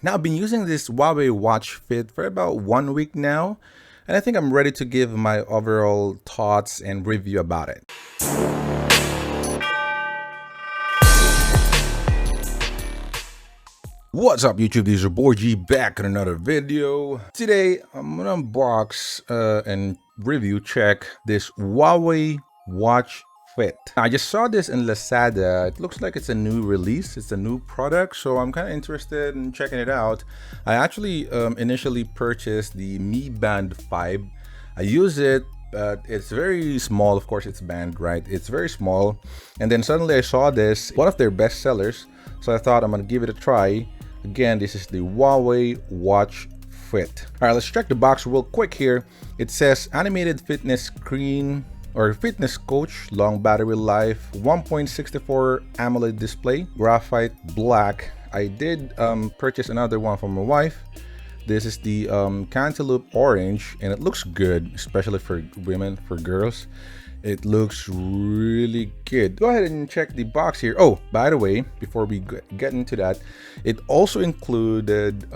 Now, I've been using this Huawei Watch Fit for about 1 week now, and I think I'm ready to give my overall thoughts and review about it. What's up, YouTube? This is your boy G back in another video. Today, I'm gonna unbox and review check this Huawei Watch Fit. I just saw this in Lazada. It looks like it's a new release. It's a new product, so I'm kind of interested in checking it out. I actually initially purchased the Mi Band 5. I use it, but it's very small. Of course, it's band, right? It's very small. And then suddenly I saw this, one of their best sellers. So I thought I'm gonna give it a try. Again, this is the Huawei Watch Fit. All right, let's check the box real quick here. It says animated fitness screen or fitness coach, long battery life, 1.64 AMOLED display, graphite black. I did purchase another one for my wife. This is the cantaloupe orange, and it looks good, especially for women, for girls. It looks really good. Go ahead and check the box here. Oh, by the way, before we get into that, it also included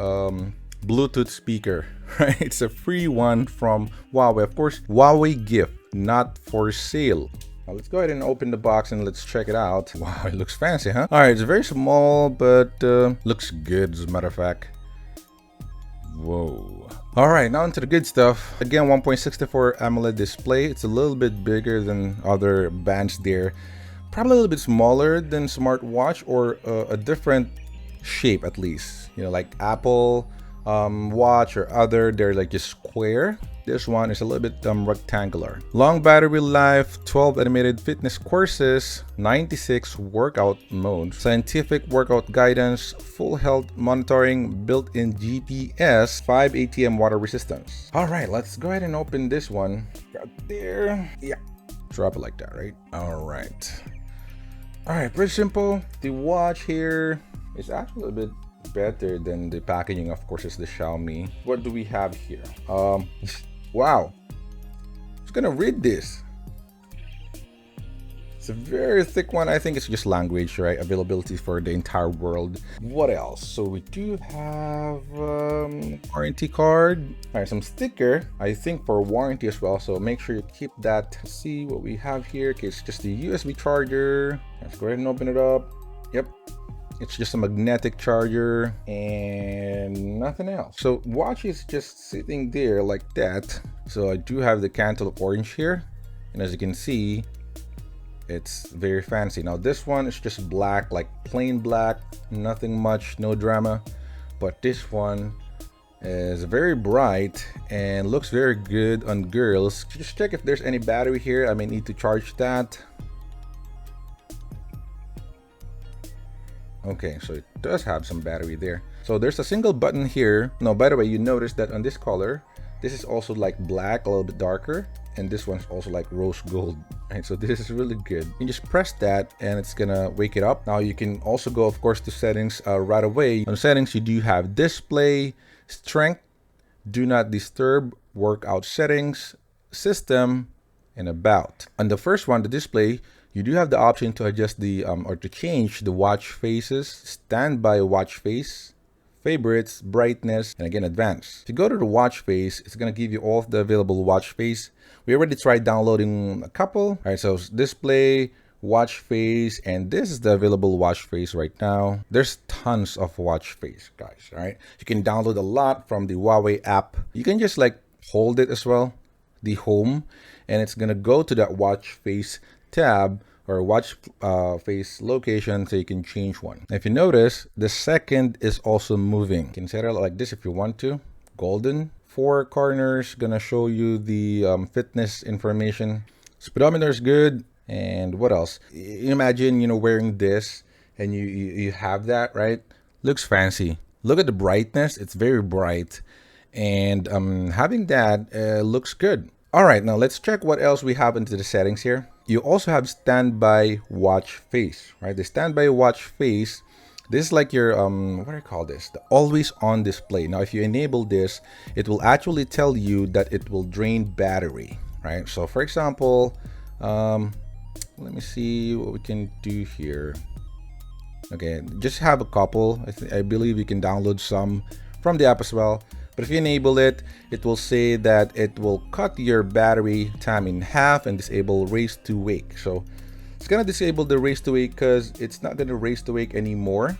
Bluetooth speaker, right? It's a free one from Huawei. Of course, Huawei gift, not for sale. Now let's go ahead and open the box and let's check it out. Wow, it looks fancy, huh? All right, it's very small, but looks good as a matter of fact. Whoa. All right, now into the good stuff. Again, 1.64 AMOLED display. It's a little bit bigger than other bands there. Probably a little bit smaller than SmartWatch, or a different shape at least. You know, like Apple Watch or other, they're like just square. This one is a little bit rectangular. Long battery life, 12 animated fitness courses, 96 workout modes, scientific workout guidance, full health monitoring, built-in GPS, 5 ATM water resistance. All right, let's go ahead and open this one. Right there. Yeah, drop it like that, right? All right. All right, pretty simple. The watch here is actually a bit better than the packaging. Of course, it's the Xiaomi. What do we have here? Wow, who's gonna read this? It's a very thick one. I think it's just language, right? Availability for the entire world. What else? So we do have warranty card. All right, some sticker, I think for warranty as well. So make sure you keep that. Let's see what we have here. Okay, it's just the USB charger. Let's go ahead and open it up. Yep. It's just a magnetic charger and nothing else. So watch is just sitting there like that. So I do have the cantaloupe orange here, and as you can see, it's very fancy. Now this one is just black, like plain black, nothing much, no drama. But this one is very bright and looks very good on girls. Just check if there's any battery here. I may need to charge that. Okay, so it does have some battery there. So there's a single button here. Now, by the way, you notice that on this color, this is also like black, a little bit darker, and this one's also like rose gold. Right, so this is really good. You just press that and it's gonna wake it up. Now you can also go, of course, to settings right away. On settings, you do have display, strength, do not disturb, workout settings, system, and about. On the first one, the display, you do have the option to adjust the or to change the watch faces, standby watch face, favorites, brightness, and again advanced. If you go to the watch face, it's gonna give you all of the available watch face. We already tried downloading a couple. All right, so display, watch face, and this is the available watch face right now. There's tons of watch face, guys. All right, you can download a lot from the Huawei app. You can just like hold it as well, the home, and it's gonna go to that watch face tab or watch face location, so you can change one. If you notice, the second is also moving. You can set it like this if you want to. Golden. 4 corners, gonna show you the fitness information. Speedometer is good. And what else? Imagine, you know, wearing this and you have that, right? Looks fancy. Look at the brightness. It's very bright. And having that looks good. All right, now let's check what else we have into the settings here. You also have standby watch face, right? The standby watch face, this is like your what do I call this? The always on display. Now, if you enable this, it will actually tell you that it will drain battery, right? So for example, let me see what we can do here. Okay, just have a couple. I believe you can download some from the app as well. But if you enable it, it will say that it will cut your battery time in half and disable race to wake. So it's gonna disable the race to wake because it's not gonna race to wake anymore.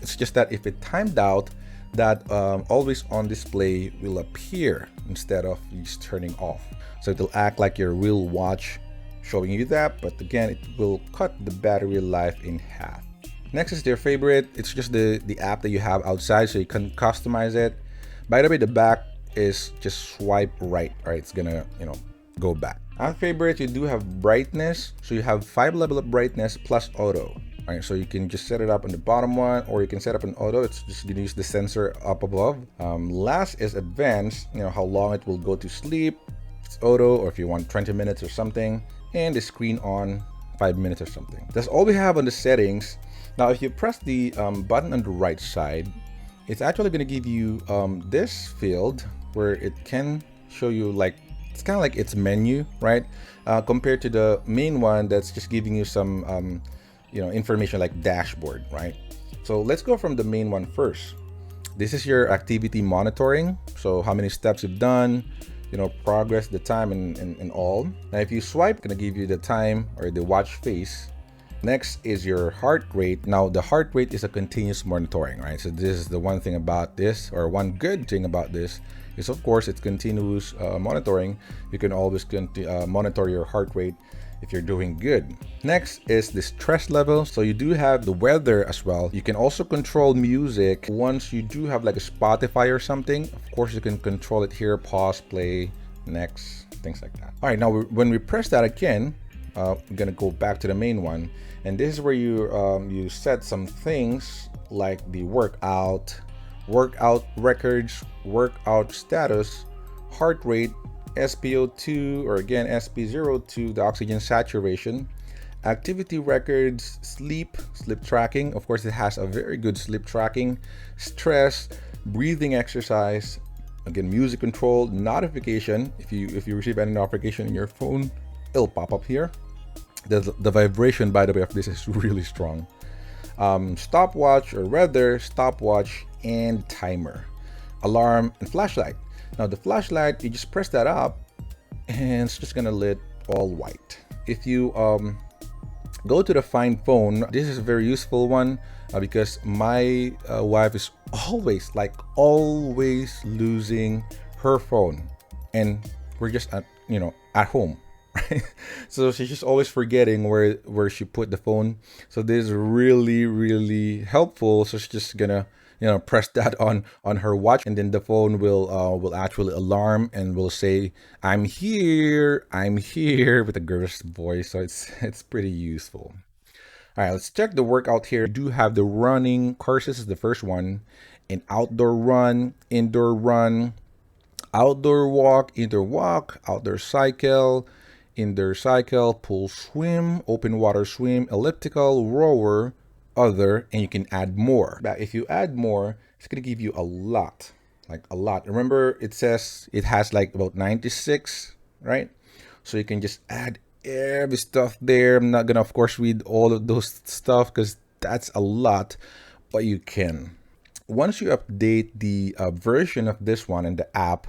It's just that if it timed out, that always on display will appear instead of just turning off. So it'll act like your real watch showing you that, but again, it will cut the battery life in half. Next is their favorite. It's just the app that you have outside, so you can customize it. By the way, the back is just swipe right. All right, it's gonna, go back. Our favorite, you do have brightness. So you have 5 level of brightness plus auto. All right, so you can just set it up on the bottom one, or you can set up an auto. It's just gonna use the sensor up above. Last is advanced, how long it will go to sleep. It's auto, or if you want 20 minutes or something, and the screen on 5 minutes or something. That's all we have on the settings. Now, if you press the button on the right side, it's actually gonna give you this field where it can show you it's kind of like its menu, right? Compared to the main one that's just giving you some information like dashboard, right? So let's go from the main one first. This is your activity monitoring. So how many steps you've done, progress, the time, and all. Now, if you swipe, it's gonna give you the time or the watch face. Next is your heart rate. Now, the heart rate is a continuous monitoring, right? So this is the one thing about this, or one good thing about this, is of course it's continuous monitoring. You can always monitor your heart rate if you're doing good. Next is the stress level. So you do have the weather as well. You can also control music. Once you do have like a Spotify or something, of course you can control it here, pause, play, next, things like that. All right, now when we press that again, I'm gonna go back to the main one, and this is where you set some things like the workout records, workout status, heart rate, SpO2, or again SP02, the oxygen saturation, activity records, sleep tracking. Of course, it has a very good sleep tracking, stress, breathing exercise, again music control, notification. If you receive any notification in your phone, it'll pop up here. The vibration, by the way, of this is really strong. Stopwatch, or rather stopwatch and timer, alarm, and flashlight. Now the flashlight, you just press that up and it's just gonna lit all white. If you go to the find phone, this is a very useful one because my wife is always losing her phone, and we're just at home. So she's just always forgetting where she put the phone. So this is really helpful. So she's just gonna press that on her watch, and then the phone will actually alarm and will say, I'm here with a girl's voice. So it's pretty useful. All right, let's check the workout here. You do have the running courses is the first one, an outdoor run, indoor run, outdoor walk, indoor walk, outdoor cycle, indoor cycle, pool swim, open water swim, elliptical, rower, other, and you can add more. But if you add more, it's gonna give you a lot. Remember, it says it has like about 96, right? So you can just add every stuff there. I'm not gonna, of course, read all of those stuff because that's a lot, but you can. Once you update the version of this one in the app,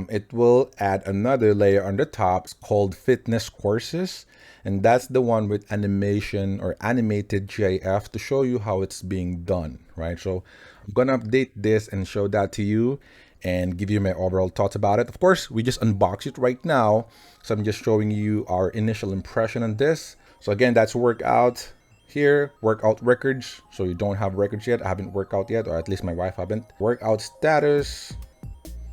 it will add another layer on the top. It's called fitness courses, and that's the one with animation or animated GIF to show you how it's being done, right? So I'm gonna update this and show that to you and give you my overall thoughts about it. Of course, we just unboxed it right now, so I'm just showing you our initial impression on this. So again, that's workout here, workout records. So you don't have records yet. I haven't worked out yet, or at least my wife haven't. Workout status.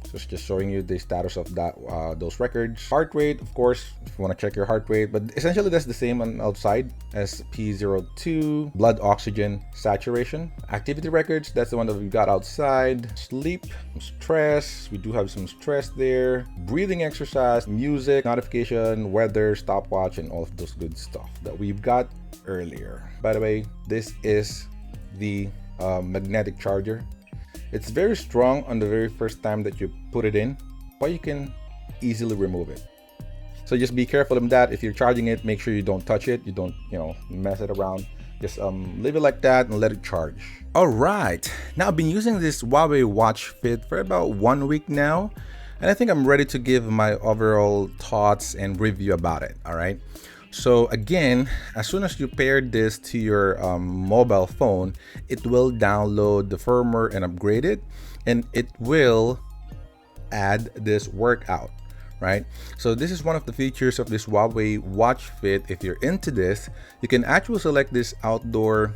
So it's just showing you the status of that those records. Heart rate, of course, if you want to check your heart rate, but essentially that's the same on outside as SP02. Blood oxygen saturation. Activity records, that's the one that we got outside. Sleep, stress, we do have some stress there. Breathing exercise, music, notification, weather, stopwatch, and all of those good stuff that we've got earlier. By the way, this is the magnetic charger. It's very strong on the very first time that you put it in, but you can easily remove it. So just be careful of that. If you're charging it, make sure you don't touch it. You don't, mess it around. Just leave it like that and let it charge. All right, now I've been using this Huawei Watch Fit for about 1 week now, and I think I'm ready to give my overall thoughts and review about it. All right, so again, as soon as you pair this to your mobile phone, it will download the firmware and upgrade it, and it will add this workout, right? So this is one of the features of this Huawei Watch Fit. If you're into this, you can actually select this outdoor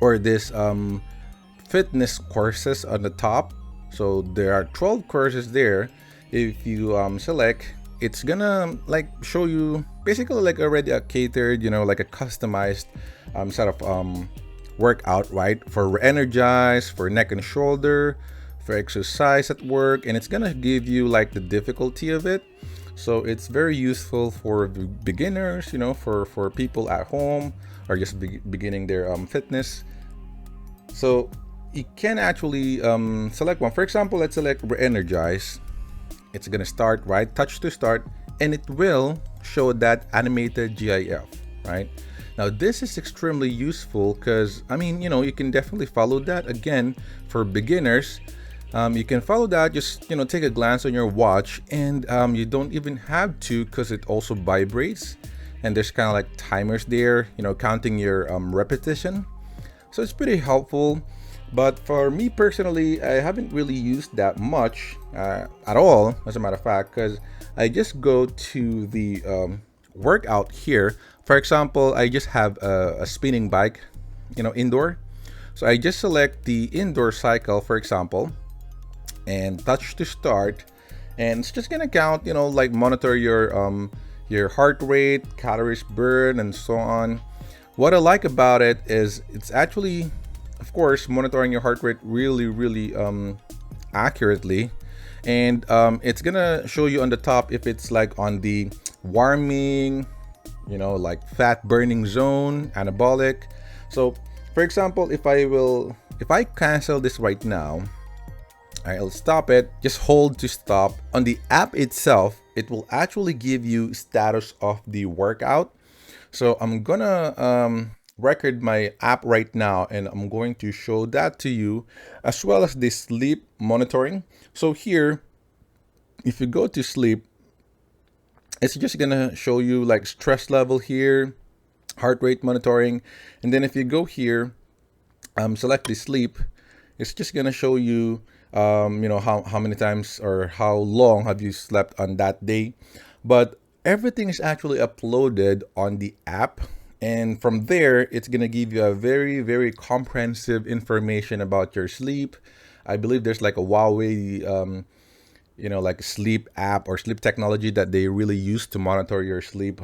or this fitness courses on the top. So there are 12 courses there. If you select, it's gonna like show you basically like already a catered, you know, like a customized set of workout, right? For energize, for neck and shoulder, for exercise at work, and it's gonna give you like the difficulty of it. So it's very useful for beginners, you know, for people at home or just beginning their fitness. So you can actually select one. For example, let's select re-energize. It's gonna start, right? Touch to start, and it will show that animated GIF, right? Now this is extremely useful because I mean, you know, you can definitely follow that. Again, for beginners, you can follow that. Just, you know, take a glance on your watch, and you don't even have to, because it also vibrates, and there's kind of like timers there, you know, counting your repetition. So it's pretty helpful. But for me personally, I haven't really used that much at all, as a matter of fact, because I just go to the workout here. For example, I just have a spinning bike, you know, indoor. So I just select the indoor cycle, for example, and touch to start, and it's just gonna count, you know, like monitor your heart rate, calories burned, and so on. What I like about it is it's actually, of course, monitoring your heart rate really accurately, and it's gonna show you on the top if it's like on the warming, you know, like fat burning zone, anabolic. So for example, if I cancel this right now, I'll stop it. Just hold to stop. On the app itself, it will actually give you status of the workout. So I'm gonna record my app right now, and I'm going to show that to you, as well as the sleep monitoring. So here, if you go to sleep, it's just gonna show you like stress level here, heart rate monitoring, and then if you go here, select the sleep, it's just gonna show you you know, how many times or how long have you slept on that day. But everything is actually uploaded on the app, and from there it's gonna give you a very comprehensive information about your sleep. I believe there's like a Huawei you know, like sleep app or sleep technology that they really use to monitor your sleep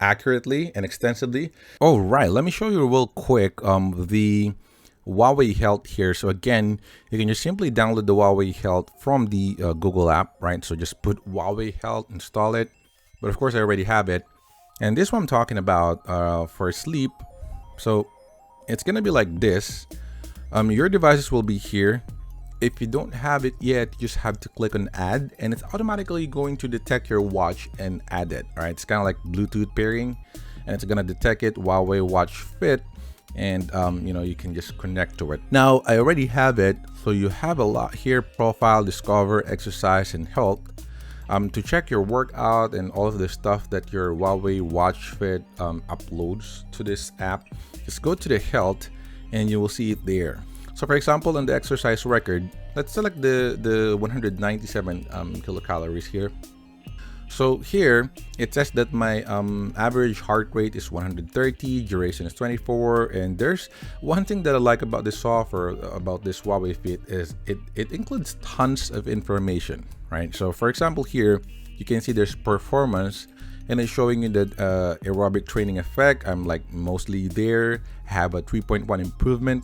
accurately and extensively. All right, let me show you real quick the Huawei Health here. So again, you can just simply download the Huawei Health from the Google app, right? So just put Huawei Health, install it. But of course, I already have it. And this one I'm talking about for sleep. So it's gonna be like this. Your devices will be here. If you don't have it yet, you just have to click on add, and it's automatically going to detect your watch and add it. All right, it's kind of like Bluetooth pairing, and it's gonna detect it, Huawei Watch Fit, and you know, you can just connect to it. Now I already have it, so you have a lot here: profile, discover, exercise, and health. To check your workout and all of the stuff that your Huawei Watch Fit uploads to this app, just go to the health, and you will see it there. So for example, on the exercise record, let's select the 197 kilocalories here. So here it says that my average heart rate is 130, duration is 24, and there's one thing that I like about this software, about this Huawei Fit, is it includes tons of information, right? So for example, here you can see there's performance, and it's showing you that aerobic training effect. I'm like mostly there, have a 3.1 improvement.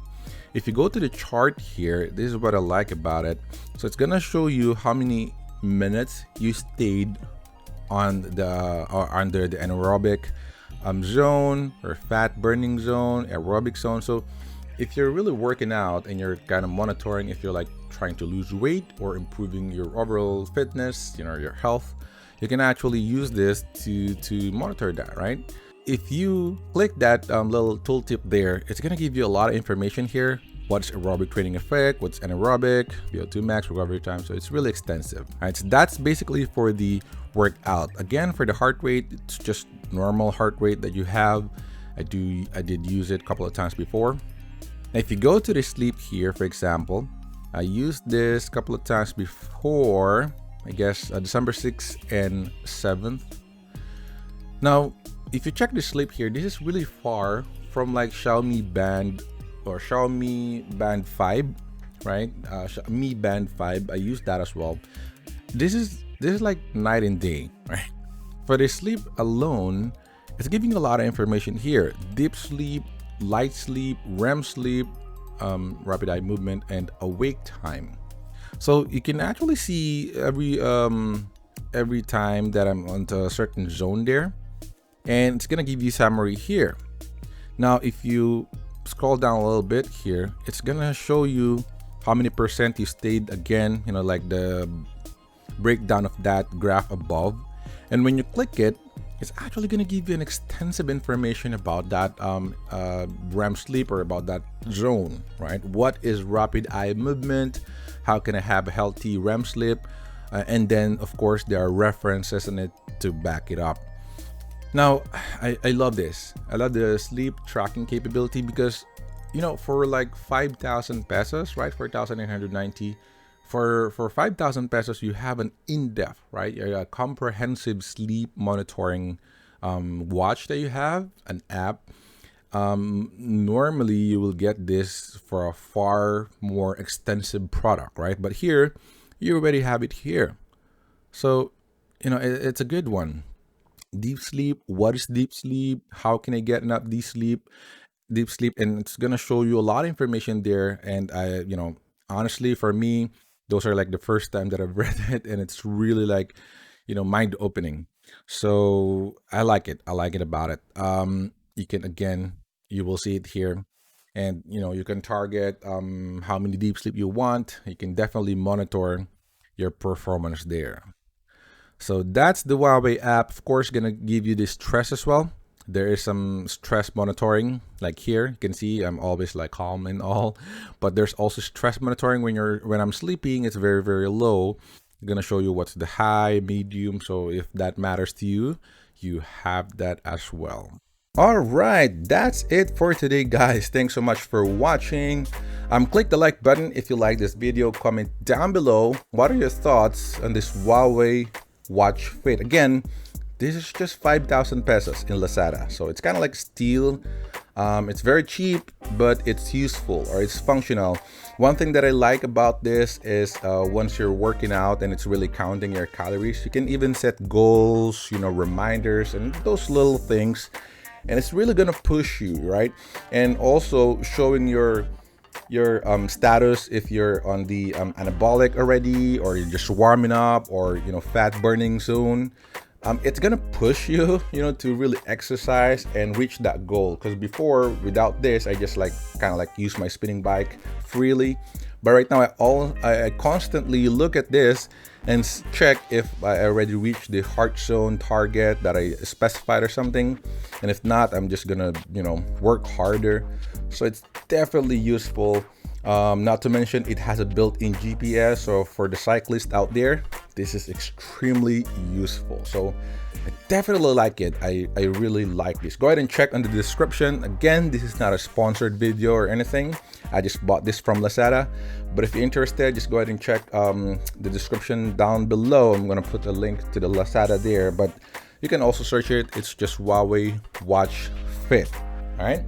If you go to the chart here, this is what I like about it. So it's gonna show you how many minutes you stayed on the or under the anaerobic zone or fat burning zone, aerobic zone. So if you're really working out and you're kind of monitoring if you're like trying to lose weight or improving your overall fitness, you know, your health, you can actually use this to monitor that, right? if you click that little tooltip there, it's gonna give you a lot of information here. What's aerobic training effect, what's anaerobic, VO2 max, recovery time. So it's really extensive. All right, so that's basically for the workout. Again, for the heart rate, it's just normal heart rate that you have. I did use it a couple of times before. Now, if you go to the sleep here, for example, I used this a couple of times before, I guess December 6th and 7th. Now, if you check the sleep here, this is really far from like Xiaomi Band or Xiaomi Band 5, right? Mi Band 5, I use that as well. This is like night and day, right? For the sleep alone, it's giving you a lot of information here. Deep sleep, light sleep, REM sleep, rapid eye movement, and awake time. So you can actually see every time that I'm onto a certain zone there, and it's gonna give you summary here. Now, if you scroll down a little bit here, it's gonna show you how many percent you stayed again, you know, like the breakdown of that graph above. And when you click it, it's actually going to give you an extensive information about that REM sleep, or about that zone, right? What is rapid eye movement? How can I have a healthy REM sleep? And then, of course, there are references in it to back it up. Now, I love this. I love the sleep tracking capability because, you know, for like 5,000 pesos, right? 4,990. For 5,000 pesos, you have an in-depth, right? A comprehensive sleep monitoring watch that you have, an app. Normally, you will get this for a far more extensive product, right? But here, you already have it here. So, you know, it's a good one. Deep sleep. What is deep sleep? How can I get enough deep sleep? And it's gonna show you a lot of information there. And you know, honestly, for me, those are like the first time that I've read it, and it's really like, you know, mind opening. So I like it. I like it about it. You can, again, you will see it here, and you know, you can target how many deep sleep you want. You can definitely monitor your performance there. So that's the Huawei app. Of course, gonna give you the stress as well. There is some stress monitoring, like here you can see I'm always like calm and all, but there's also stress monitoring when I'm sleeping. It's very, very low. I'm gonna show you what's the high, medium. So if that matters to you, you have that as well. All right, that's it for today, guys. Thanks so much for watching. Click the like button if you like this video. Comment down below, what are your thoughts on this Huawei Watch Fit? Again, this is just 5,000 pesos in Lazada. So it's kind of like steal. It's very cheap, but it's useful, or it's functional. One thing that I like about this is once you're working out and it's really counting your calories, you can even set goals, you know, reminders and those little things. And it's really gonna push you, right? And also showing your status, if you're on the anabolic already, or you're just warming up, or you know, fat burning zone. It's gonna push you, you know, to really exercise and reach that goal. Because before, without this, I just like kind of like use my spinning bike freely. But right now, I constantly look at this and check if I already reached the heart zone target that I specified or something. And if not, I'm just gonna, you know, work harder. So it's definitely useful. Not to mention, it has a built-in GPS. So for the cyclist out there, this is extremely useful. So I definitely like it. I really like this. Go ahead and check on the description. Again, this is not a sponsored video or anything. I just bought this from Lazada. But if you're interested, just go ahead and check the description down below. I'm gonna put a link to the Lazada there, but you can also search it. It's just Huawei Watch Fit. All right,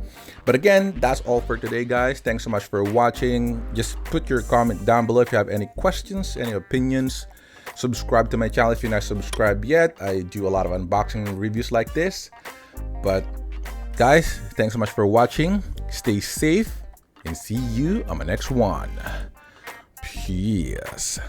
but again, that's all for today, guys. Thanks so much for watching. Just put your comment down below if you have any questions, any opinions. Subscribe to my channel if you're not subscribed yet. I do a lot of unboxing and reviews like this. But guys, thanks so much for watching. Stay safe and see you on my next one. Peace.